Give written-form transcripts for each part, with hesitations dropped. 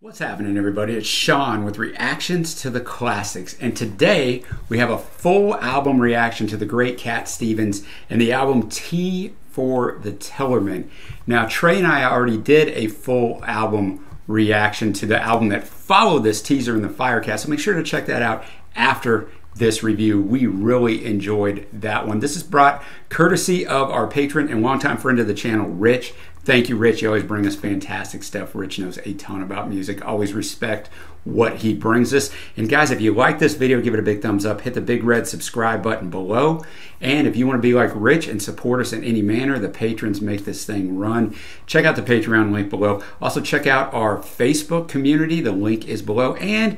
What's happening, everybody? It's Sean with Reactions to the Classics, and today we have a full album reaction to the great Cat Stevens and the album T for the Tillerman. Now, Trey and I already did a full album reaction to the album that followed this, Teaser in the Firecast, so make sure to check that out after this review. We really enjoyed that one. This is brought courtesy of our patron and longtime friend of the channel, Rich. Thank you, Rich. You always bring us fantastic stuff. Rich knows a ton about music. Always respect what he brings us. And guys, if you like this video, give it a big thumbs up. Hit the big red subscribe button below. And if you want to be like Rich and support us in any manner, the patrons make this thing run. Check out the Patreon link below. Also, check out our Facebook community. The link is below. And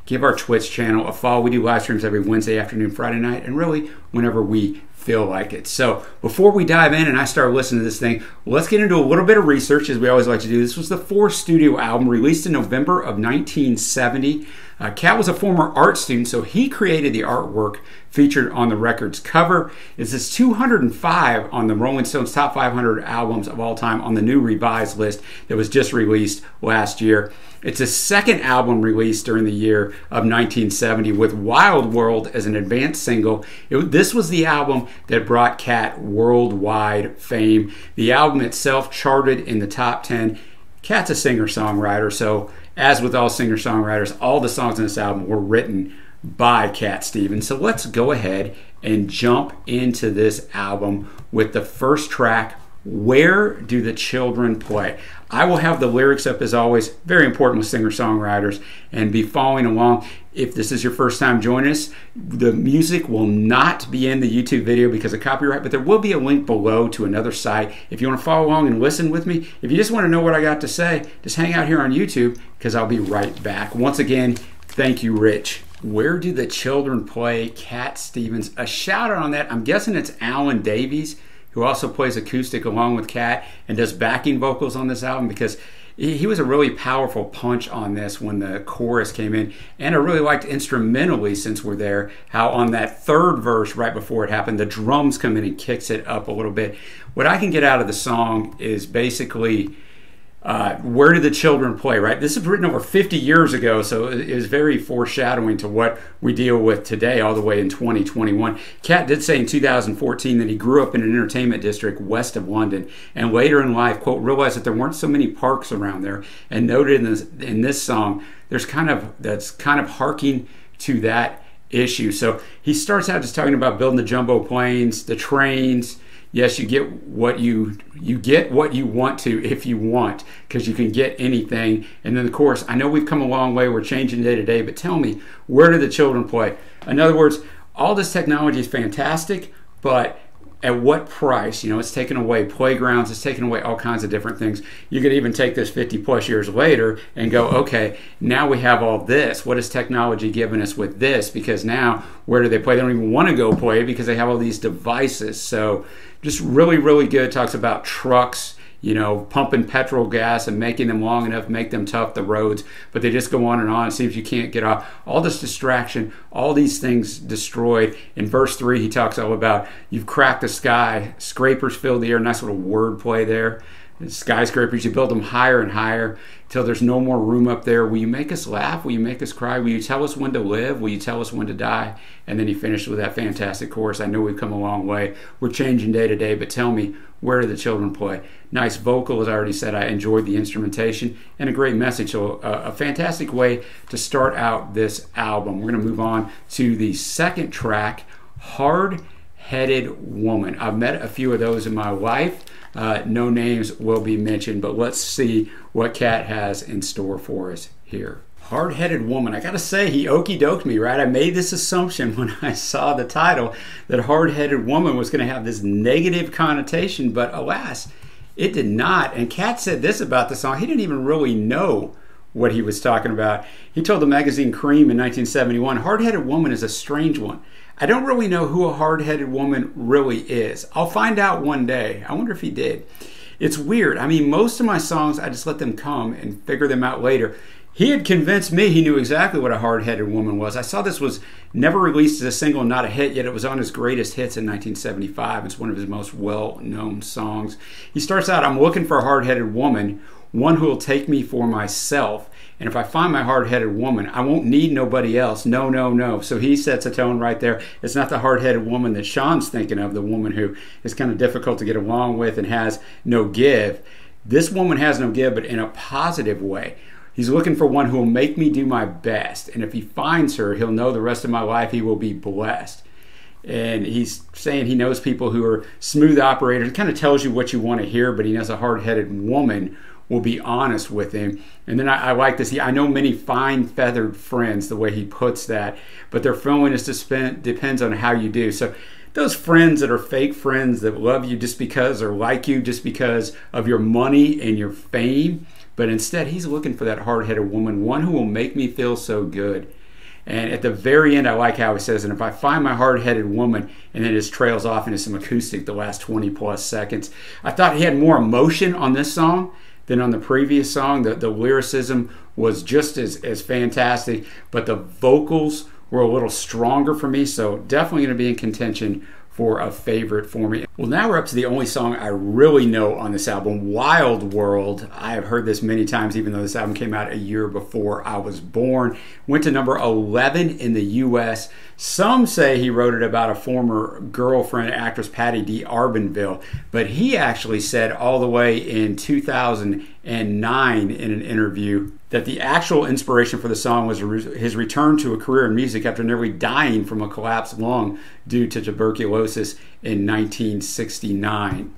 give our Twitch channel a follow. We do live streams every Wednesday afternoon, Friday night, and really whenever we feel like it. So before we dive in and I start listening to this thing, let's get into a little bit of research, as we always like to do. This was the fourth studio album released in November of 1970. Cat was a former art student, so he created the artwork featured on the record's cover. This is 205 on the Rolling Stones Top 500 albums of all time on the new revised list that was just released last year. It's his second album released during the year of 1970 with Wild World as an advanced single. This was the album that brought Cat worldwide fame. The album itself charted in the top 10. Cat's a singer-songwriter, so as with all singer-songwriters, all the songs in this album were written by Cat Stevens. So let's go ahead and jump into this album with the first track, Where Do the Children Play? I will have the lyrics up as always, very important with singer-songwriters, and be following along. If this is your first time joining us, the music will not be in the YouTube video because of copyright, but there will be a link below to another site. If you want to follow along and listen with me, if you just want to know what I got to say, just hang out here on YouTube because I'll be right back. Once again, thank you, Rich. Where Do the Children Play? Cat Stevens. A shout out on that. I'm guessing it's Alan Davies, who also plays acoustic along with Cat and does backing vocals on this album, because he was a really powerful punch on this when the chorus came in. And I really liked instrumentally, since we're there, how on that third verse right before it happened, the drums come in and kicks it up a little bit. What I can get out of the song is basically where do the children play, right? This is written over 50 years ago, so it is very foreshadowing to what we deal with today all the way in 2021. Cat did say in 2014 that he grew up in an entertainment district west of London, and later in life, quote, realized that there weren't so many parks around there, and noted in this song, that's kind of harking to that issue. So he starts out just talking about building the jumbo planes, the trains. Yes, you get what you want to if you want, because you can get anything. And then, of course, I know we've come a long way. We're changing day to day. But tell me, where do the children play? In other words, all this technology is fantastic, but at what price? You know, it's taken away playgrounds. It's taken away all kinds of different things. You could even take this 50 plus years later and go, okay, now we have all this. What has technology given us with this? Because now, where do they play? They don't even want to go play because they have all these devices. So just really, really good. Talks about trucks, you know, pumping petrol gas and making them long enough, make them tough, the roads, but they just go on and on. It seems you can't get off. All this distraction, all these things destroyed. In verse 3, he talks all about, you've cracked the sky, scrapers fill the air. Nice little wordplay there. Skyscrapers, you build them higher and higher till there's no more room up there. Will you make us laugh? Will you make us cry? Will you tell us when to live? Will you tell us when to die? And then he finished with that fantastic chorus. I know we've come a long way. We're changing day to day, but tell me, where do the children play? Nice vocal, as I already said. I enjoyed the instrumentation and a great message. So a fantastic way to start out this album. We're going to move on to the second track, Hard-Headed Woman. I've met a few of those in my life. No names will be mentioned, but let's see what Cat has in store for us here. Hard-Headed Woman. I gotta say, he okey-doked me, right? I made this assumption when I saw the title that Hard-Headed Woman was going to have this negative connotation, but alas, it did not. And Cat said this about the song. He didn't even really know what he was talking about. He told the magazine Cream in 1971, Hard-Headed Woman is a strange one. I don't really know who a hard-headed woman really is. I'll find out one day. I wonder if he did. It's weird. I mean, most of my songs, I just let them come and figure them out later. He had convinced me he knew exactly what a hard-headed woman was. I saw this was never released as a single, not a hit, yet it was on his greatest hits in 1975. It's one of his most well-known songs. He starts out, I'm looking for a hard-headed woman, one who will take me for myself And if I find my hard-headed woman, I won't need nobody else. No, no, no. So he sets a tone right there. It's not the hard-headed woman that Sean's thinking of, the woman who is kind of difficult to get along with and has no give. This woman has no give, but in a positive way. He's looking for one who will make me do my best. And if he finds her, he'll know the rest of my life he will be blessed. And he's saying he knows people who are smooth operators. It kind of tells you what you want to hear, but he knows a hard-headed woman will be honest with him. And then I like this. I know many fine feathered friends, the way he puts that, but their friendliness depends on how you do. So those friends that are fake friends that love you just because or like you just because of your money and your fame, but instead he's looking for that hard-headed woman, one who will make me feel so good. And at the very end, I like how he says, and if I find my hard-headed woman, and then it trails off into some acoustic the last 20 plus seconds. I thought he had more emotion on this song than on the previous song. The lyricism was just as fantastic, but the vocals were a little stronger for me, so definitely going to be in contention for a favorite for me. Well, now we're up to the only song I really know on this album, Wild World. I have heard this many times, even though this album came out a year before I was born. Went to number 11 in the U.S. Some say he wrote it about a former girlfriend, actress Patty D. Arbanville, but he actually said all the way in 2009 in an interview that the actual inspiration for the song was his return to a career in music after nearly dying from a collapsed lung due to tuberculosis in 1969.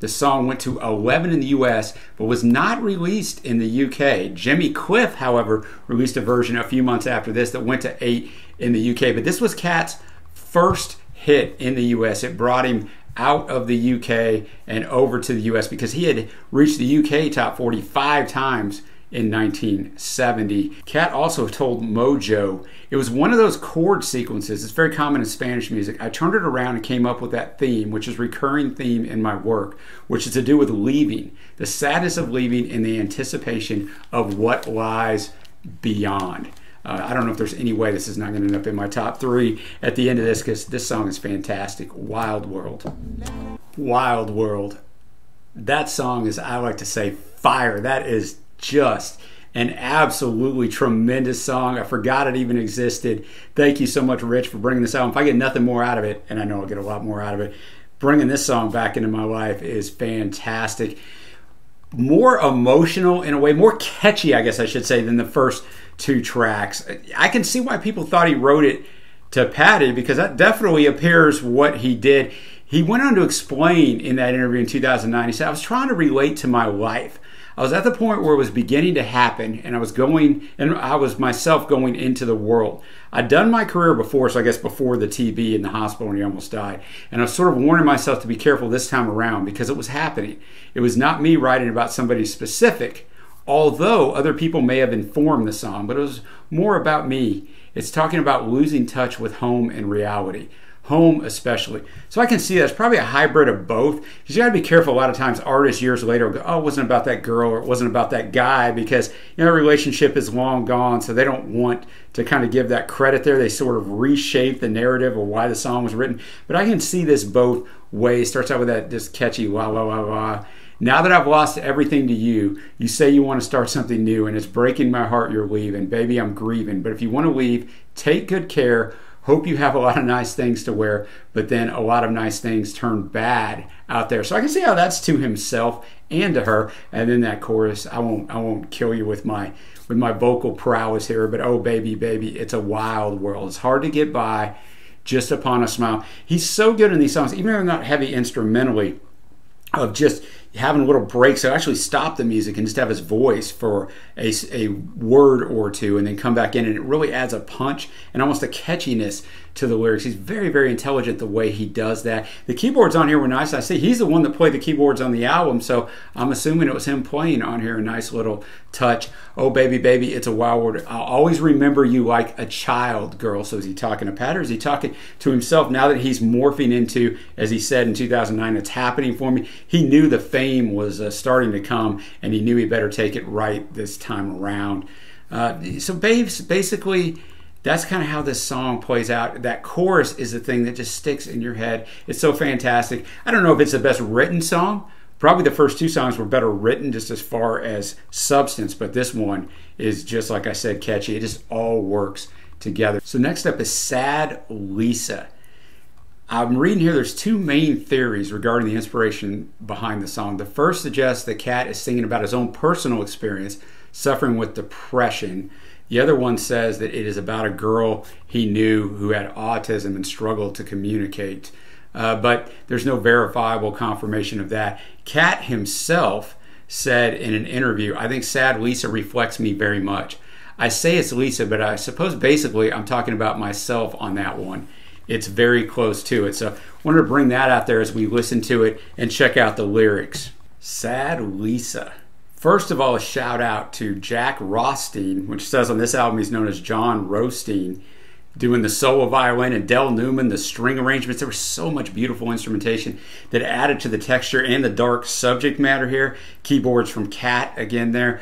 The song went to 11 in the US, but was not released in the UK. Jimmy Cliff, however, released a version a few months after this that went to 8 in the UK. But this was Cat's first hit in the US. It brought him out of the UK and over to the US because he had reached the UK top 45 times in 1970. Cat also told Mojo, it was one of those chord sequences, it's very common in Spanish music. I turned it around and came up with that theme, which is a recurring theme in my work, which is to do with leaving, the sadness of leaving and the anticipation of what lies beyond. I don't know if there's any way this is not going to end up in my top 3 at the end of this, because this song is fantastic. Wild World. Wild World. That song is, I like to say, fire. That is just an absolutely tremendous song. I forgot it even existed. Thank you so much, Rich, for bringing this out. If I get nothing more out of it, and I know I'll get a lot more out of it, bringing this song back into my life is fantastic. More emotional in a way, more catchy, I guess I should say, than the first 2 tracks. I can see why people thought he wrote it to Patty, because that definitely appears what he did. He went on to explain in that interview in 2009, he said, I was trying to relate to my life. I was at the point where it was beginning to happen, and I was myself going into the world. I'd done my career before, so I guess before the TB in the hospital when he almost died. And I was sort of warning myself to be careful this time around because it was happening. It was not me writing about somebody specific, although other people may have informed the song, but it was more about me. It's talking about losing touch with home and reality. Home especially. So I can see that's probably a hybrid of both, because you got to be careful. A lot of times artists years later will go, oh, it wasn't about that girl or it wasn't about that guy, because the relationship is long gone, so they don't want to kind of give that credit there. They sort of reshape the narrative of why the song was written. But I can see this both ways. Starts out with that just catchy wah wah wah wah. Now that I've lost everything to you, you say you want to start something new, and it's breaking my heart you're leaving. Baby, I'm grieving. But if you want to leave, take good care. Hope you have a lot of nice things to wear, but then a lot of nice things turn bad out there. So I can see how that's to himself and to her. And then that chorus, I won't kill you with my vocal prowess here, but oh baby, baby, it's a wild world. It's hard to get by just upon a smile. He's so good in these songs, even though they're not heavy instrumentally, of just having little breaks. So actually stop the music and just have his voice for a word or two and then come back in, and it really adds a punch and almost a catchiness to the lyrics. He's very, very intelligent the way he does that. The keyboards on here were nice. I see he's the one that played the keyboards on the album, so I'm assuming it was him playing on here. A nice little touch. Oh baby, baby, it's a wild world. I'll always remember you like a child, girl. So is he talking to Pat, or is he talking to himself now that he's morphing into, as he said in 2009, it's happening for me? He knew the fame was starting to come, and he knew he better take it right this time around. So basically, that's kind of how this song plays out. That chorus is the thing that just sticks in your head. It's so fantastic. I don't know if it's the best written song Probably the first two songs were better written just as far as substance, but this one is just, like I said, catchy. It just all works together. So next up is Sad Lisa. I'm reading here there's two main theories regarding the inspiration behind the song. The first suggests that Cat is singing about his own personal experience suffering with depression. The other one says that it is about a girl he knew who had autism and struggled to communicate. But there's no verifiable confirmation of that. Cat himself said in an interview, I think Sad Lisa reflects me very much. I say it's Lisa, but I suppose basically I'm talking about myself on that one. It's very close to it. So I wanted to bring that out there as we listen to it and check out the lyrics. Sad Lisa. First of all, a shout out to Jack Rothstein, which says on this album he's known as John Rothstein, doing the solo violin, and Del Newman, the string arrangements. There was so much beautiful instrumentation that added to the texture and the dark subject matter here. Keyboards from Cat again there.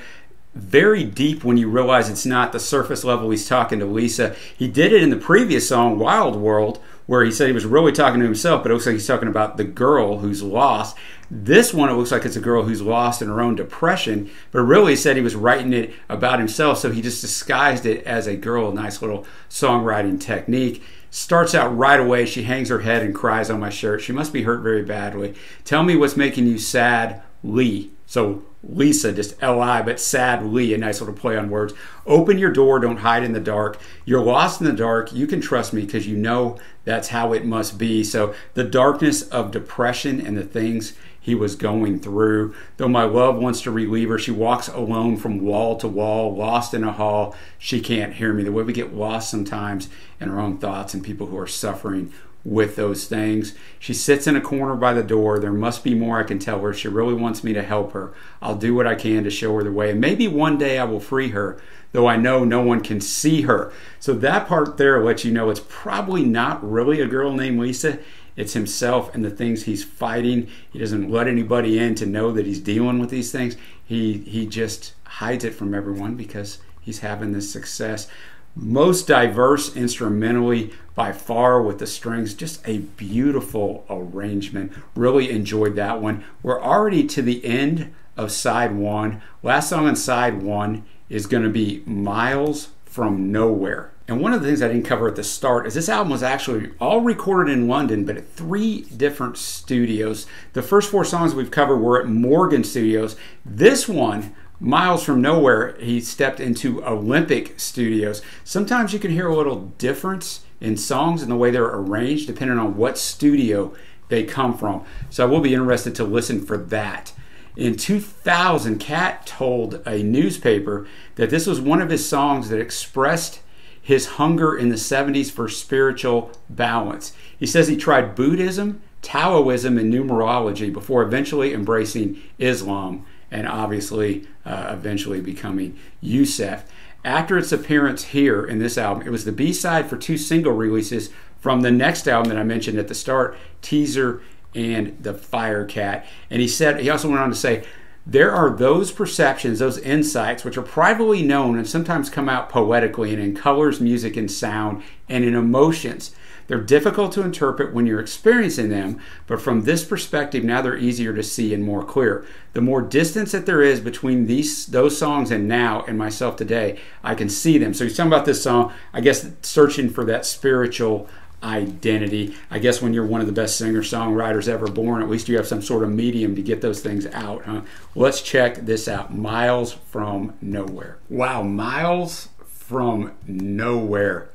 Very deep when you realize it's not the surface level he's talking to Lisa. He did it in the previous song, Wild World, where he said he was really talking to himself, but it looks like he's talking about the girl who's lost. This one, it looks like it's a girl who's lost in her own depression, but really he said he was writing it about himself, so he just disguised it as a girl. Nice little songwriting technique. Starts out right away. She hangs her head and cries on my shirt. She must be hurt very badly. Tell me what's making you sad, Lee. So Lisa, just L-I, but Sad Lee, a nice little play on words. Open your door, don't hide in the dark. You're lost in the dark. You can trust me because you know that's how it must be. So the darkness of depression and the things he was going through. Though my love wants to relieve her, she walks alone from wall to wall, lost in a hall. She can't hear me. The way we get lost sometimes in our own thoughts and people who are suffering with those things. She sits in a corner by the door. There must be more I can tell her. She really wants me to help her. I'll do what I can to show her the way. And maybe one day I will free her, though I know no one can see her. So that part there lets you know it's probably not really a girl named Lisa. It's himself and the things he's fighting. He doesn't let anybody in to know that he's dealing with these things. He just hides it from everyone because he's having this success. Most diverse instrumentally by far with the strings. Just a beautiful arrangement. Really enjoyed that one. We're already to the end of side one. Last song on side one is going to be Miles from Nowhere. And one of the things I didn't cover at the start is this album was actually all recorded in London, but at 3 different studios. The first 4 songs we've covered were at Morgan Studios. This one, Miles from Nowhere, he stepped into Olympic Studios. Sometimes you can hear a little difference in songs and the way they're arranged depending on what studio they come from. So I will be interested to listen for that. In 2000, Cat told a newspaper that this was one of his songs that expressed his hunger in the 70s for spiritual balance. He says he tried Buddhism, Taoism, and numerology before eventually embracing Islam and obviously eventually becoming Yusef. After its appearance here in this album, it was the B-side for 2 single releases from the next album that I mentioned at the start, Teaser and The Fire Cat. And he also went on to say, there are those perceptions, those insights, which are privately known and sometimes come out poetically and in colors, music, and sound, and in emotions. They're difficult to interpret when you're experiencing them, but from this perspective, now they're easier to see and more clear. The more distance that there is between those songs and now and myself today, I can see them. So he's talking about this song, I guess, searching for that spiritual identity. I guess when you're one of the best singer-songwriters ever born, at least you have some sort of medium to get those things out, huh? Let's check this out. Miles from Nowhere. Wow, Miles from Nowhere.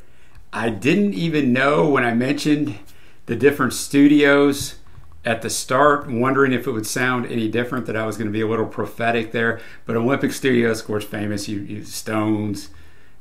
I didn't even know when I mentioned the different studios at the start, wondering if it would sound any different, that I was going to be a little prophetic there. But Olympic Studios, of course, famous. You Stones,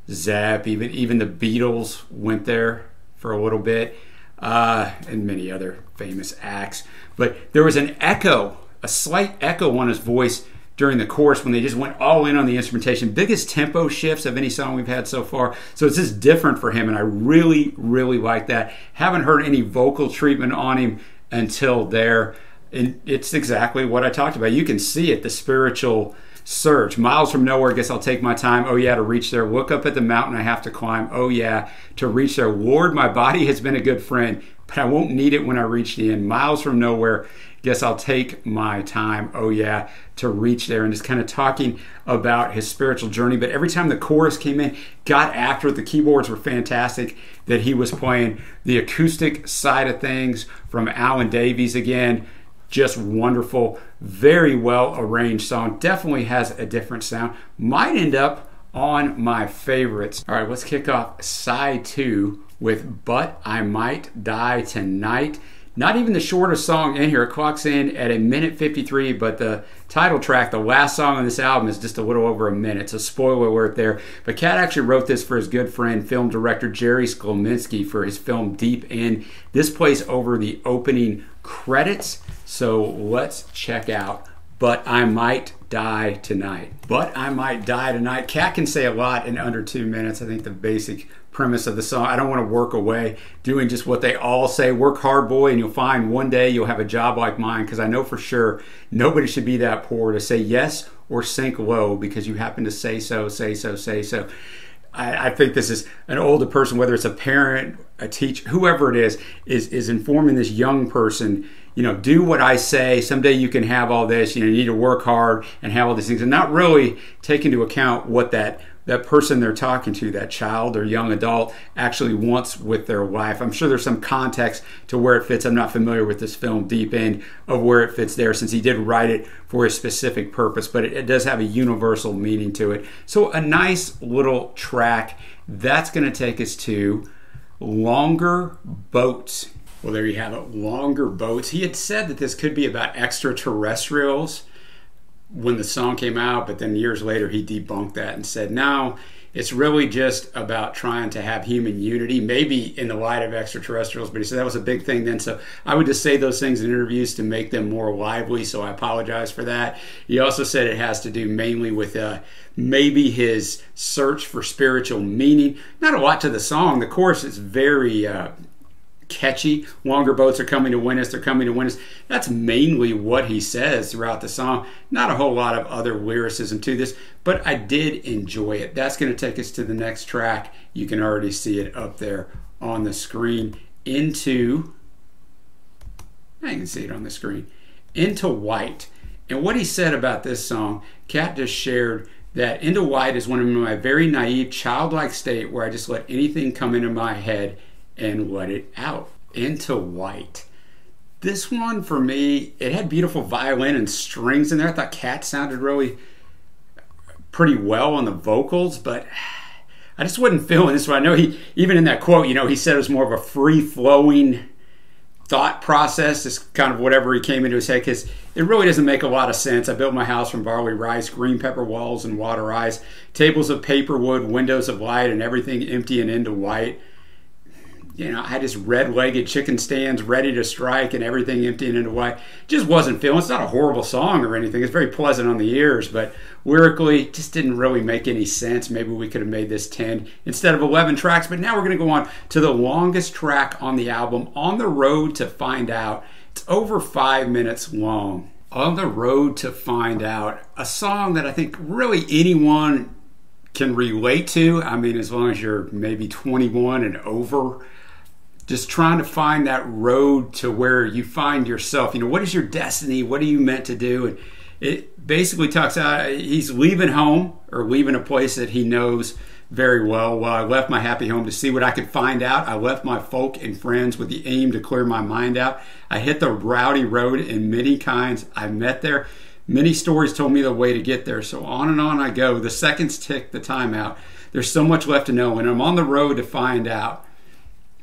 Zepp, even the Beatles went there for a little bit, and many other famous acts. But there was an echo, a slight echo on his voice during the chorus when they just went all in on the instrumentation. Biggest tempo shifts of any song we've had so far. So it's just different for him, and I really, really like that. Haven't heard any vocal treatment on him until there. And it's exactly what I talked about. You can see it, the spiritual surge. Miles from Nowhere, guess I'll take my time. Oh yeah, to reach there. Look up at the mountain I have to climb. Oh yeah, to reach there. Lord, my body has been a good friend, but I won't need it when I reach the end. Miles from Nowhere. Guess I'll take my time, oh yeah, to reach there, and just kind of talking about his spiritual journey. But every time the chorus came in, got after it. The keyboards were fantastic that he was playing. The acoustic side of things from Alan Davies again, just wonderful. Very well arranged song. Definitely has a different sound. Might end up on my favorites. All right, let's kick off side 2 with But I Might Die Tonight. Not even the shortest song in here. It clocks in at 1:53, but the title track, the last song on this album, is just a little over a minute. So spoiler alert there. But Cat actually wrote this for his good friend, film director Jerry Sklominski, for his film Deep End. This plays over the opening credits. So let's check out But I Might Die Tonight. But I Might Die Tonight. Cat can say a lot in under 2 minutes. I think the basic premise of the song, I don't want to work away doing just what they all say. Work hard, boy, and you'll find one day you'll have a job like mine, because I know for sure nobody should be that poor to say yes or sink low because you happen to say so, say so, say so. I think this is an older person, whether it's a parent, a teacher, whoever it is informing this young person, you know, do what I say. Someday you can have all this. You know, you need to work hard and have all these things, and not really take into account what that person they're talking to, that child or young adult, actually wants with their life. I'm sure there's some context to where it fits. I'm not familiar with this film Deep End of where it fits there, since he did write it for a specific purpose, but it does have a universal meaning to it. So a nice little track. That's going to take us to Longer Boats. Well, there you have it, Longer Boats. He had said that this could be about extraterrestrials when the song came out, but then years later he debunked that and said, no, it's really just about trying to have human unity, maybe in the light of extraterrestrials, but he said that was a big thing then. So I would just say those things in interviews to make them more lively, so I apologize for that. He also said it has to do mainly with maybe his search for spiritual meaning. Not a lot to the song. The chorus is very catchy. Longer boats are coming to win us, they're coming to win us. That's mainly what he says throughout the song. Not a whole lot of other lyricism to this, but I did enjoy it. That's going to take us to the next track. You can already see it up there on the screen. I can see it on the screen. Into White. And what he said about this song, Cat just shared that Into White is one of my very naive, childlike state where I just let anything come into my head and let it out. Into White. This one, for me, it had beautiful violin and strings in there. I thought Cat sounded really pretty well on the vocals, but I just wasn't feeling this one. I know he, even in that quote, you know, he said it was more of a free-flowing thought process, just kind of whatever he came into his head, because it really doesn't make a lot of sense. I built my house from barley rice, green pepper walls, and water ice, tables of paper wood, windows of light, and everything empty and into white. You know, I had just red-legged chicken stands ready to strike and everything emptying into white. Just wasn't feeling. It's not a horrible song or anything. It's very pleasant on the ears, but lyrically just didn't really make any sense. Maybe we could have made this 10 instead of 11 tracks, but now we're going to go on to the longest track on the album, On the Road to Find Out. It's over 5 minutes long. On the Road to Find Out, a song that I think really anyone can relate to. I mean, as long as you're maybe 21 and over. Just trying to find that road to where you find yourself. You know, what is your destiny? What are you meant to do? And it basically talks about he's leaving home, or leaving a place that he knows very well. Well, I left my happy home to see what I could find out. I left my folk and friends with the aim to clear my mind out. I hit the rowdy road in many kinds I met there. Many stories told me the way to get there. So on I go. The seconds tick the time out. There's so much left to know, and I'm on the road to find out.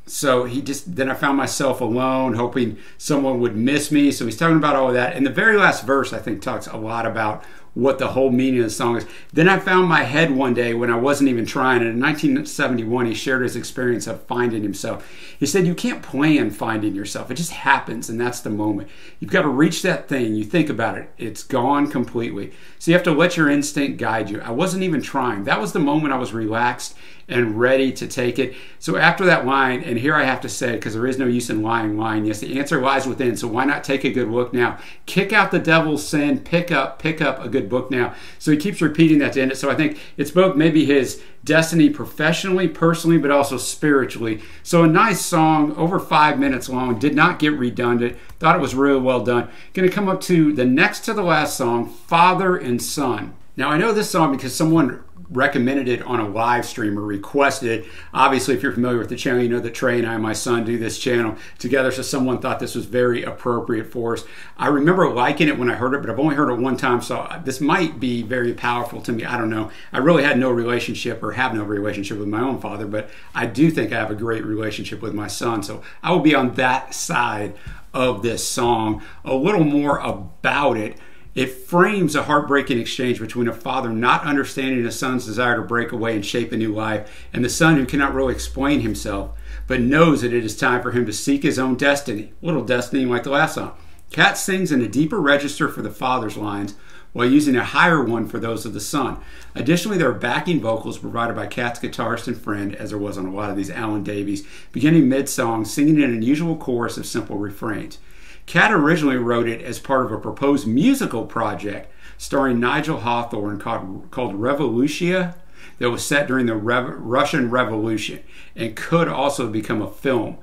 So then I found myself alone, hoping someone would miss me. So he's talking about all of that. And the very last verse, I think, talks a lot about what the whole meaning of the song is. Then I found my head one day when I wasn't even trying. And in 1971, he shared his experience of finding himself. He said, you can't plan finding yourself. It just happens, and that's the moment. You've got to reach that thing. You think about it. It's gone completely. So you have to let your instinct guide you. I wasn't even trying. That was the moment I was relaxed and ready to take it. So after that line, and here I have to say it because there is no use in lying, yes, the answer lies within. So why not take a good look now? Kick out the devil's sin, pick up a good good book now. So he keeps repeating that to end it. So I think it's both maybe his destiny professionally, personally, but also spiritually. So a nice song, over 5 minutes long, did not get redundant. Thought it was really well done. Going to come up to the next to the last song, Father and Son. Now I know this song because someone recommended it on a live stream or requested it. Obviously, if you're familiar with the channel, you know that Trey and I and my son do this channel together, so someone thought this was very appropriate for us. I remember liking it when I heard it, but I've only heard it one time, so this might be very powerful to me. I don't know. I really had no relationship or have no relationship with my own father, but I do think I have a great relationship with my son, so I will be on that side of this song. A little more about it. It frames a heartbreaking exchange between a father not understanding his son's desire to break away and shape a new life, and the son who cannot really explain himself, but knows that it is time for him to seek his own destiny. Little destiny like the last song. Cat sings in a deeper register for the father's lines, while using a higher one for those of the son. Additionally, there are backing vocals provided by Cat's guitarist and friend, as there was on a lot of these Alan Davies, beginning mid-song, singing an unusual chorus of simple refrains. Cat originally wrote it as part of a proposed musical project starring Nigel Hawthorne called Revolutia, that was set during the Russian Revolution and could also become a film.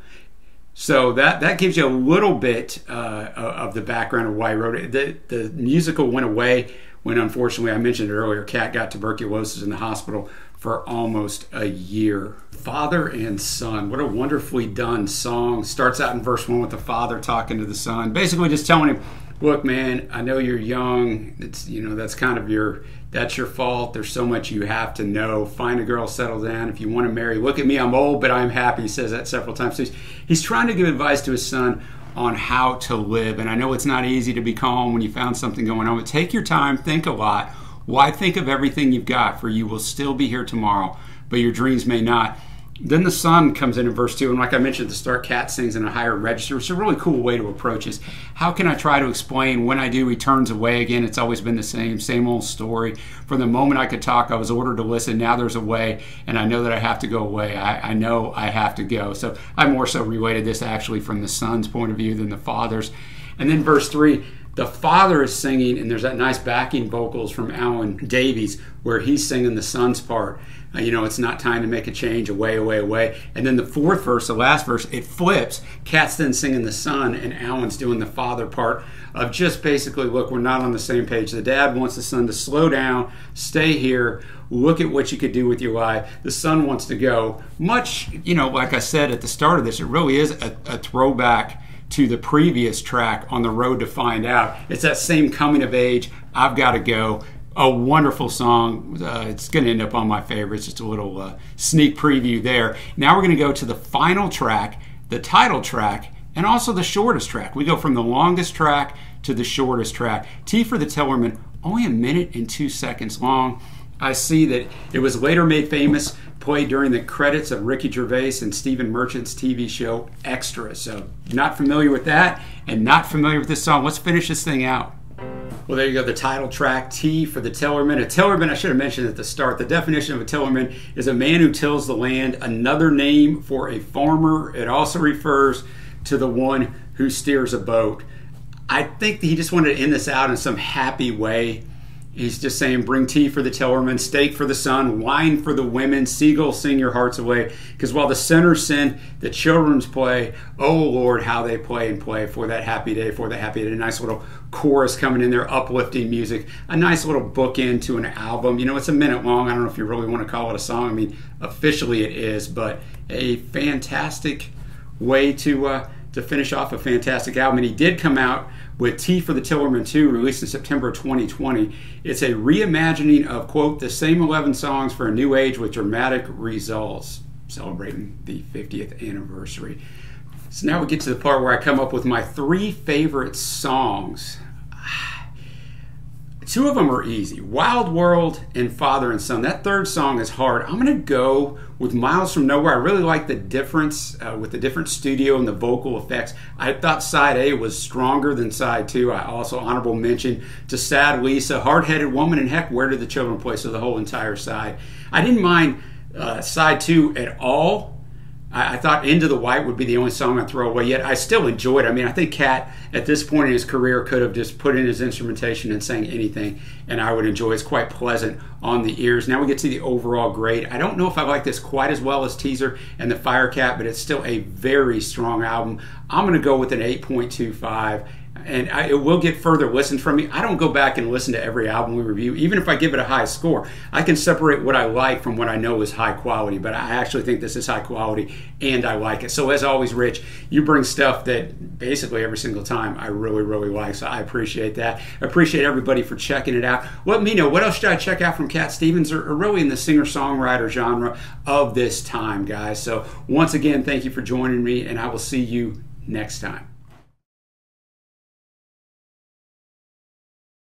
So that gives you a little bit of the background of why he wrote it. The musical went away when, unfortunately, I mentioned it earlier, Cat got tuberculosis in the hospital for almost a year. Father and Son, what a wonderfully done song. Starts out in verse 1 with the father talking to the son, basically just telling him, look, man, I know you're young. It's, you know, that's your fault. There's so much you have to know. Find a girl, settle down. If you want to marry, look at me, I'm old, but I'm happy. He says that several times. So he's trying to give advice to his son on how to live. And I know it's not easy to be calm when you found something going on, but take your time, think a lot. Why think of everything you've got? For you will still be here tomorrow, but your dreams may not. Then the son comes in verse 2, and like I mentioned at the start, Cat sings in a higher register, which is a really cool way to approach this. How can I try to explain? When I do, he turns away again. It's always been the same old story. From the moment I could talk, I was ordered to listen. Now there's a way, and I know that I have to go away. I know I have to go. So I more so related this actually from the son's point of view than the father's. And then verse 3, the father is singing, and there's that nice backing vocals from Alan Davies where he's singing the son's part. You know, it's not time to make a change, away, away, away. And then the fourth verse, the last verse, it flips. Cat's then singing the son, and Alan's doing the father part of just basically, look, we're not on the same page. The dad wants the son to slow down, stay here, look at what you could do with your life. The son wants to go. Much, you know, like I said at the start of this, it really is a throwback to the previous track, On the Road to Find Out. It's that same coming of age, I've got to go. A wonderful song. It's going to end up on my favorites. Just a little sneak preview there. Now we're going to go to the final track, the title track, and also the shortest track. We go from the longest track to the shortest track. T for the Tillerman, only 1 minute and 2 seconds long. I see that it was later made famous, played during the credits of Ricky Gervais and Stephen Merchant's TV show Extra. So not familiar with that and not familiar with this song. Let's finish this thing out. Well, there you go, the title track, T for the Tillerman. A Tillerman, I should have mentioned at the start, the definition of a Tillerman is a man who tills the land, another name for a farmer. It also refers to the one who steers a boat. I think that he just wanted to end this out in some happy way. He's just saying, bring tea for the Tillerman, steak for the son, wine for the women, seagulls sing your hearts away. Because while the sinners sin, the children's play. Oh, Lord, how they play and play for that happy day, for that happy day. A nice little chorus coming in there, uplifting music. A nice little bookend to an album. You know, it's 1 minute long. I don't know if you really want to call it a song. I mean, officially it is, but a fantastic way to finish off a fantastic album. And he did come out with T for the Tillerman 2, released in September 2020. It's a reimagining of, quote, the same 11 songs for a new age with dramatic results, celebrating the 50th anniversary. So now we get to the part where I come up with my 3 favorite songs. 2 of them are easy, Wild World and Father and Son. That third song is hard. I'm gonna go with Miles from Nowhere. I really like the difference with the different studio and the vocal effects. I thought side A was stronger than side 2. I also honorable mention to Sad Lisa, Hard-Headed Woman, and heck, Where Did the Children Play? So the whole entire side. I didn't mind side 2 at all. I thought Into the White would be the only song I'd throw away, yet I still enjoyed it. I mean, I think Cat, at this point in his career, could have just put in his instrumentation and sang anything, and I would enjoy it. It's quite pleasant on the ears. Now we get to the overall grade. I don't know if I like this quite as well as Teaser and the Fire Cat, but it's still a very strong album. I'm going to go with an 8.25. And it will get further listens from me. I don't go back and listen to every album we review. Even if I give it a high score, I can separate what I like from what I know is high quality. But I actually think this is high quality, and I like it. So as always, Rich, you bring stuff that basically every single time I really, really like. So I appreciate that. I appreciate everybody for checking it out. Let me know, what else should I check out from Cat Stevens, or really in the singer-songwriter genre of this time, guys. So once again, thank you for joining me, and I will see you next time.